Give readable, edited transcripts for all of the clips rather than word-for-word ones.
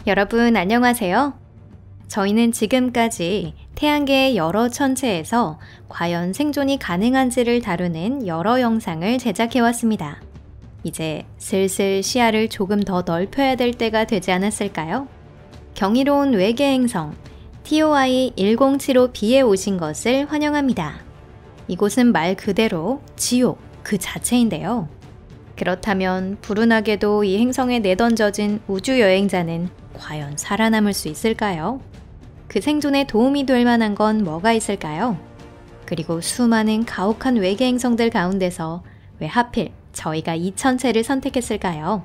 여러분 안녕하세요. 저희는 지금까지 태양계의 여러 천체에서 과연 생존이 가능한지를 다루는 여러 영상을 제작해왔습니다. 이제 슬슬 시야를 조금 더 넓혀야 될 때가 되지 않았을까요? 경이로운 외계 행성 TOI 1075b에 오신 것을 환영합니다. 이곳은 말 그대로 지옥 그 자체인데요. 그렇다면 불운하게도 이 행성에 내던져진 우주여행자는 과연 살아남을 수 있을까요? 그 생존에 도움이 될 만한 건 뭐가 있을까요? 그리고 수많은 가혹한 외계 행성들 가운데서 왜 하필 저희가 이 천체를 선택했을까요?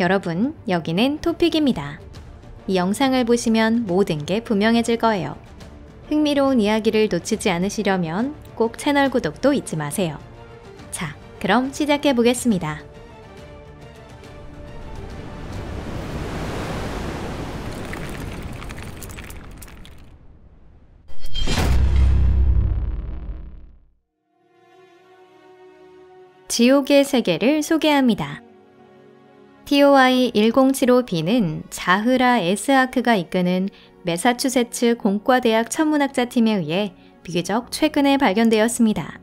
여러분, 여기는 토픽입니다. 이 영상을 보시면 모든 게 분명해질 거예요. 흥미로운 이야기를 놓치지 않으시려면 꼭 채널 구독도 잊지 마세요. 자, 그럼 시작해 보겠습니다. 지옥의 세계를 소개합니다. TOI 1075b는 자흐라 에스하크가 이끄는 매사추세츠 공과대학 천문학자팀에 의해 비교적 최근에 발견되었습니다.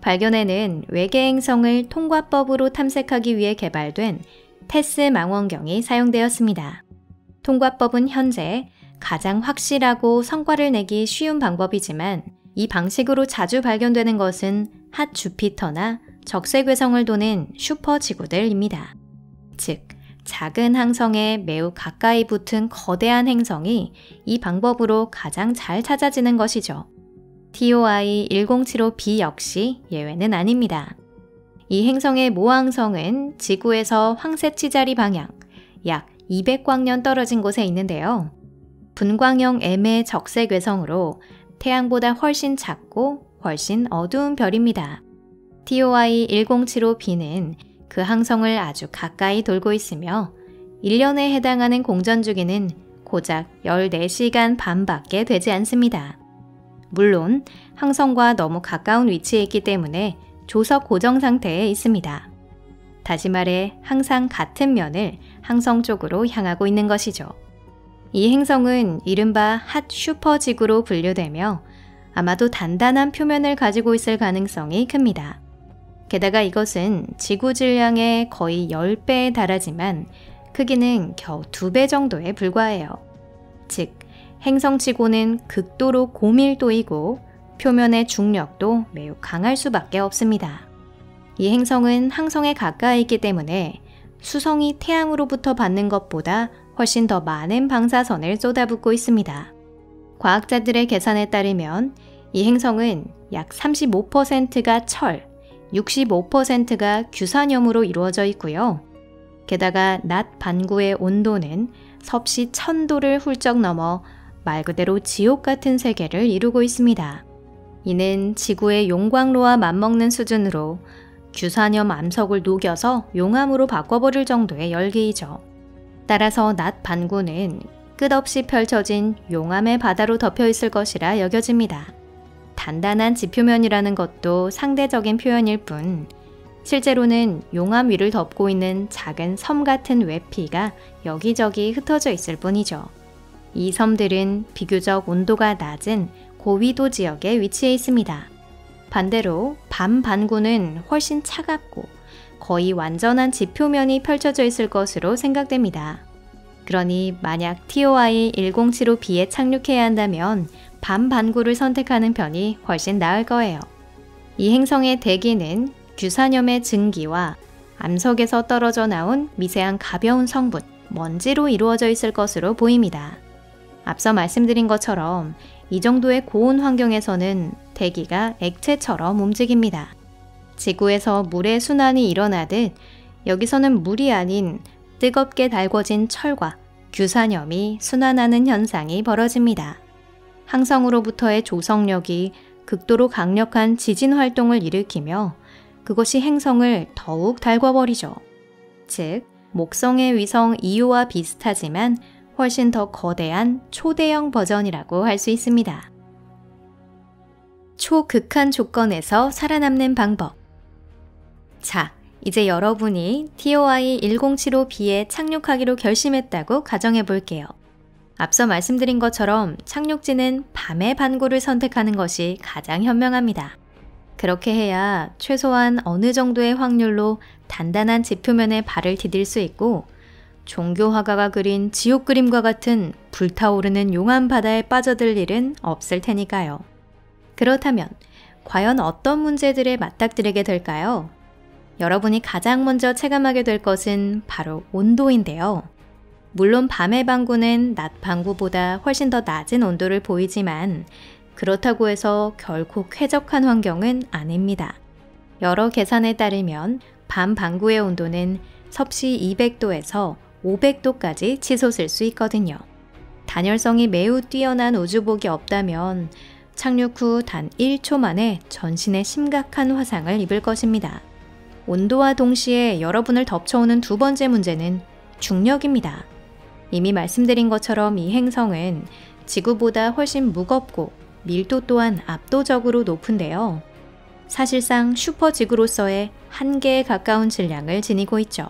발견에는 외계 행성을 통과법으로 탐색하기 위해 개발된 테스 망원경이 사용되었습니다. 통과법은 현재 가장 확실하고 성과를 내기 쉬운 방법이지만 이 방식으로 자주 발견되는 것은 핫 주피터나 적색괴성을 도는 슈퍼지구들입니다. 즉, 작은 항성에 매우 가까이 붙은 거대한 행성이 이 방법으로 가장 잘 찾아지는 것이죠. TOI 1075b 역시 예외는 아닙니다. 이 행성의 모항성은 지구에서 황새치자리 방향 약 200광년 떨어진 곳에 있는데요. 분광형 M의 적색괴성으로 태양보다 훨씬 작고 훨씬 어두운 별입니다. TOI 1075b는 그 항성을 아주 가까이 돌고 있으며 1년에 해당하는 공전주기는 고작 14시간 반밖에 되지 않습니다. 물론 항성과 너무 가까운 위치에 있기 때문에 조석 고정 상태에 있습니다. 다시 말해 항상 같은 면을 항성 쪽으로 향하고 있는 것이죠. 이 행성은 이른바 핫 슈퍼지구로 분류되며 아마도 단단한 표면을 가지고 있을 가능성이 큽니다. 게다가 이것은 지구 질량의 거의 10배에 달하지만 크기는 겨우 2배 정도에 불과해요. 즉, 행성치고는 극도로 고밀도이고 표면의 중력도 매우 강할 수밖에 없습니다. 이 행성은 항성에 가까이 있기 때문에 수성이 태양으로부터 받는 것보다 훨씬 더 많은 방사선을 쏟아붓고 있습니다. 과학자들의 계산에 따르면 이 행성은 약 35%가 철, 65%가 규산염으로 이루어져 있고요. 게다가 낮 반구의 온도는 섭씨 1000도를 훌쩍 넘어 말 그대로 지옥 같은 세계를 이루고 있습니다. 이는 지구의 용광로와 맞먹는 수준으로 규산염 암석을 녹여서 용암으로 바꿔버릴 정도의 열기이죠. 따라서 낮 반구는 끝없이 펼쳐진 용암의 바다로 덮여 있을 것이라 여겨집니다. 단단한 지표면이라는 것도 상대적인 표현일 뿐 실제로는 용암 위를 덮고 있는 작은 섬 같은 외피가 여기저기 흩어져 있을 뿐이죠. 이 섬들은 비교적 온도가 낮은 고위도 지역에 위치해 있습니다. 반대로 밤 반구는 훨씬 차갑고 거의 완전한 지표면이 펼쳐져 있을 것으로 생각됩니다. 그러니 만약 TOI 1075b에 착륙해야 한다면 밤 반구를 선택하는 편이 훨씬 나을 거예요. 이 행성의 대기는 규산염의 증기와 암석에서 떨어져 나온 미세한 가벼운 성분, 먼지로 이루어져 있을 것으로 보입니다. 앞서 말씀드린 것처럼 이 정도의 고온 환경에서는 대기가 액체처럼 움직입니다. 지구에서 물의 순환이 일어나듯 여기서는 물이 아닌 뜨겁게 달궈진 철과 규산염이 순환하는 현상이 벌어집니다. 항성으로부터의 조성력이 극도로 강력한 지진 활동을 일으키며 그것이 행성을 더욱 달궈버리죠. 즉, 목성의 위성 이오와 비슷하지만 훨씬 더 거대한 초대형 버전이라고 할 수 있습니다. 초극한 조건에서 살아남는 방법. 자, 이제 여러분이 TOI 1075B에 착륙하기로 결심했다고 가정해 볼게요. 앞서 말씀드린 것처럼 착륙지는 밤의 반구를 선택하는 것이 가장 현명합니다. 그렇게 해야 최소한 어느 정도의 확률로 단단한 지표면에 발을 디딜 수 있고 종교 화가가 그린 지옥 그림과 같은 불타오르는 용암 바다에 빠져들 일은 없을 테니까요. 그렇다면 과연 어떤 문제들에 맞닥뜨리게 될까요? 여러분이 가장 먼저 체감하게 될 것은 바로 온도인데요. 물론 밤의 방구는 낮 방구보다 훨씬 더 낮은 온도를 보이지만 그렇다고 해서 결코 쾌적한 환경은 아닙니다. 여러 계산에 따르면 밤 방구의 온도는 섭씨 200도에서 500도까지 치솟을 수 있거든요. 단열성이 매우 뛰어난 우주복이 없다면 착륙 후 단 1초 만에 전신에 심각한 화상을 입을 것입니다. 온도와 동시에 여러분을 덮쳐오는 두 번째 문제는 중력입니다. 이미 말씀드린 것처럼 이 행성은 지구보다 훨씬 무겁고 밀도 또한 압도적으로 높은데요. 사실상 슈퍼지구로서의 한계에 가까운 질량을 지니고 있죠.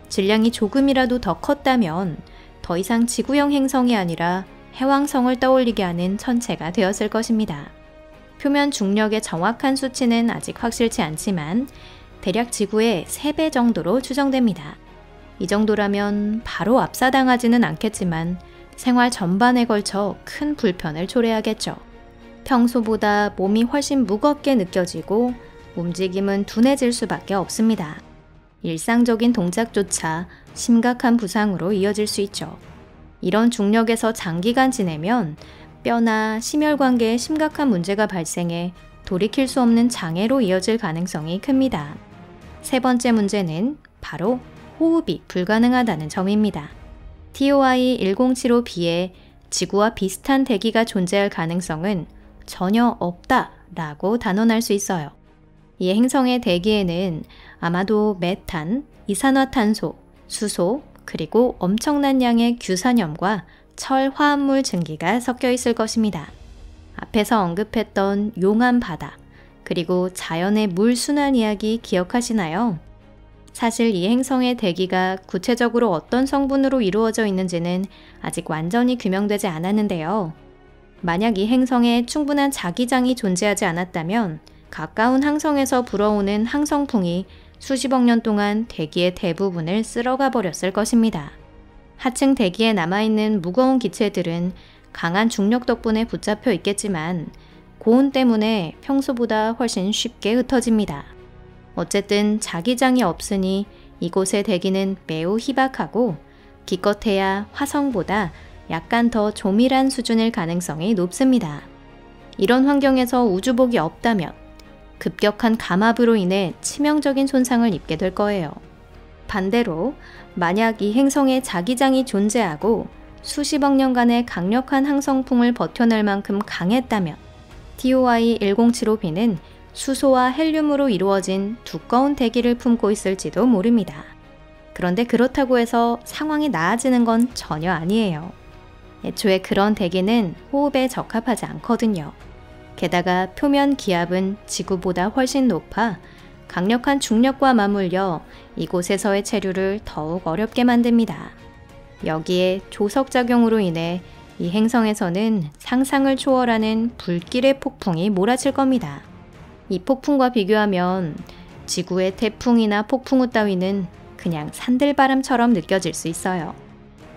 질량이 조금이라도 더 컸다면 더 이상 지구형 행성이 아니라 해왕성을 떠올리게 하는 천체가 되었을 것입니다. 표면 중력의 정확한 수치는 아직 확실치 않지만 대략 지구의 3배 정도로 추정됩니다. 이 정도라면 바로 압사당하지는 않겠지만 생활 전반에 걸쳐 큰 불편을 초래하겠죠. 평소보다 몸이 훨씬 무겁게 느껴지고 움직임은 둔해질 수밖에 없습니다. 일상적인 동작조차 심각한 부상으로 이어질 수 있죠. 이런 중력에서 장기간 지내면 뼈나 심혈관계에 심각한 문제가 발생해 돌이킬 수 없는 장애로 이어질 가능성이 큽니다. 세 번째 문제는 바로 호흡이 불가능하다는 점입니다. TOI 1075B에 지구와 비슷한 대기가 존재할 가능성은 전혀 없다라고 단언할 수 있어요. 이 행성의 대기에는 아마도 메탄, 이산화탄소, 수소, 그리고 엄청난 양의 규산염과 철 화합물 증기가 섞여 있을 것입니다. 앞에서 언급했던 용암 바다, 그리고 자연의 물 순환 이야기 기억하시나요? 사실 이 행성의 대기가 구체적으로 어떤 성분으로 이루어져 있는지는 아직 완전히 규명되지 않았는데요. 만약 이 행성에 충분한 자기장이 존재하지 않았다면 가까운 항성에서 불어오는 항성풍이 수십억 년 동안 대기의 대부분을 쓸어가 버렸을 것입니다. 하층 대기에 남아있는 무거운 기체들은 강한 중력 덕분에 붙잡혀 있겠지만 고온 때문에 평소보다 훨씬 쉽게 흩어집니다. 어쨌든 자기장이 없으니 이곳의 대기는 매우 희박하고 기껏해야 화성보다 약간 더 조밀한 수준일 가능성이 높습니다. 이런 환경에서 우주복이 없다면 급격한 감압으로 인해 치명적인 손상을 입게 될 거예요. 반대로 만약 이 행성에 자기장이 존재하고 수십억 년간의 강력한 항성풍을 버텨낼 만큼 강했다면 TOI 1075B는 수소와 헬륨으로 이루어진 두꺼운 대기를 품고 있을지도 모릅니다. 그런데 그렇다고 해서 상황이 나아지는 건 전혀 아니에요. 애초에 그런 대기는 호흡에 적합하지 않거든요. 게다가 표면 기압은 지구보다 훨씬 높아 강력한 중력과 맞물려 이곳에서의 체류를 더욱 어렵게 만듭니다. 여기에 조석작용으로 인해 이 행성에서는 상상을 초월하는 불길의 폭풍이 몰아칠 겁니다. 이 폭풍과 비교하면 지구의 태풍이나 폭풍우 따위는 그냥 산들바람처럼 느껴질 수 있어요.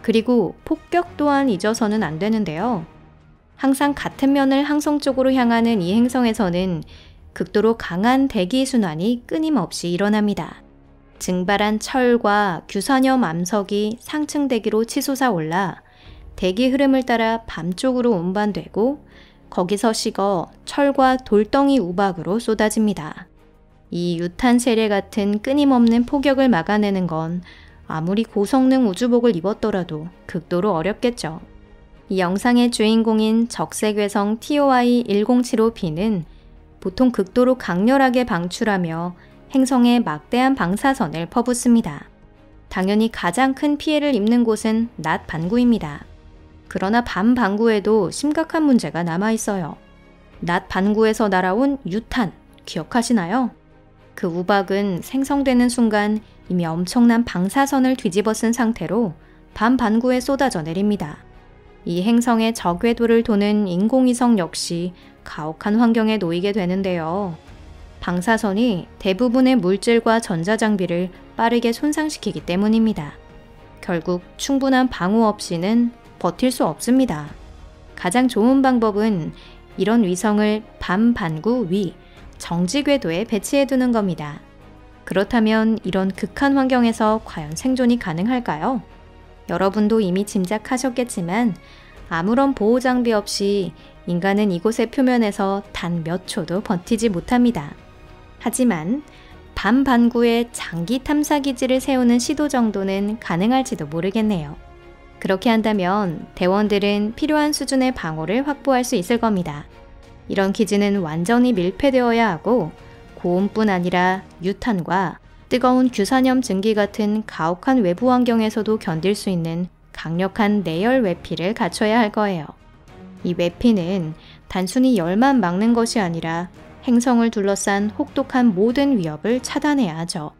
그리고 폭격 또한 잊어서는 안 되는데요. 항상 같은 면을 항성 쪽으로 향하는 이 행성에서는 극도로 강한 대기 순환이 끊임없이 일어납니다. 증발한 철과 규산염 암석이 상층 대기로 치솟아 올라 대기 흐름을 따라 밤쪽으로 운반되고 거기서 식어 철과 돌덩이 우박으로 쏟아집니다. 이 유탄 세례 같은 끊임없는 폭격을 막아내는 건 아무리 고성능 우주복을 입었더라도 극도로 어렵겠죠. 이 영상의 주인공인 적색외성 TOI 1075B는 보통 극도로 강렬하게 방출하며 행성에 막대한 방사선을 퍼붓습니다. 당연히 가장 큰 피해를 입는 곳은 낮 반구입니다. 그러나 밤 반구에도 심각한 문제가 남아있어요. 낮 반구에서 날아온 유탄, 기억하시나요? 그 우박은 생성되는 순간 이미 엄청난 방사선을 뒤집어 쓴 상태로 반반구에 쏟아져 내립니다. 이 행성의 적궤도를 도는 인공위성 역시 가혹한 환경에 놓이게 되는데요. 방사선이 대부분의 물질과 전자장비를 빠르게 손상시키기 때문입니다. 결국 충분한 방호 없이는 버틸 수 없습니다. 가장 좋은 방법은 이런 위성을 반반구 위, 정지궤도에 배치해 두는 겁니다. 그렇다면 이런 극한 환경에서 과연 생존이 가능할까요? 여러분도 이미 짐작하셨겠지만 아무런 보호 장비 없이 인간은 이곳의 표면에서 단 몇 초도 버티지 못합니다. 하지만 반반구에 장기 탐사 기지를 세우는 시도 정도는 가능할지도 모르겠네요. 그렇게 한다면 대원들은 필요한 수준의 방호를 확보할 수 있을 겁니다. 이런 기지는 완전히 밀폐되어야 하고 고온뿐 아니라 유탄과 뜨거운 규산염 증기 같은 가혹한 외부 환경에서도 견딜 수 있는 강력한 내열 외피를 갖춰야 할 거예요. 이 외피는 단순히 열만 막는 것이 아니라 행성을 둘러싼 혹독한 모든 위협을 차단해야 하죠.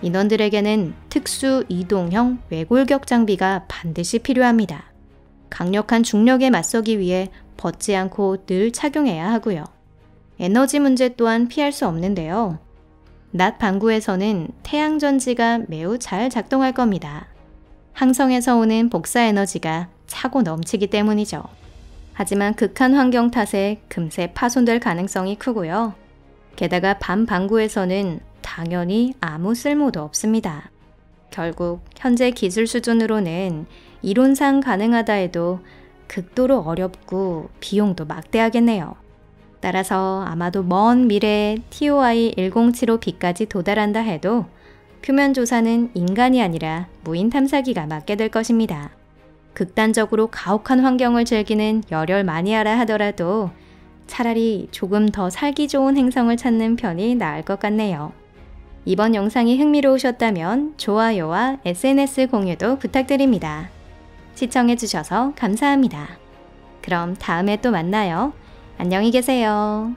인원들에게는 특수 이동형 외골격 장비가 반드시 필요합니다. 강력한 중력에 맞서기 위해 벗지 않고 늘 착용해야 하고요. 에너지 문제 또한 피할 수 없는데요. 낮 반구에서는 태양전지가 매우 잘 작동할 겁니다. 항성에서 오는 복사 에너지가 차고 넘치기 때문이죠. 하지만 극한 환경 탓에 금세 파손될 가능성이 크고요. 게다가 반반구에서는 당연히 아무 쓸모도 없습니다. 결국 현재 기술 수준으로는 이론상 가능하다 해도 극도로 어렵고 비용도 막대하겠네요. 따라서 아마도 먼 미래에 TOI-1075B까지 도달한다 해도 표면 조사는 인간이 아니라 무인 탐사기가 맡게 될 것입니다. 극단적으로 가혹한 환경을 즐기는 열혈 마니아라 하더라도 차라리 조금 더 살기 좋은 행성을 찾는 편이 나을 것 같네요. 이번 영상이 흥미로우셨다면 좋아요와 SNS 공유도 부탁드립니다. 시청해주셔서 감사합니다. 그럼 다음에 또 만나요. 안녕히 계세요.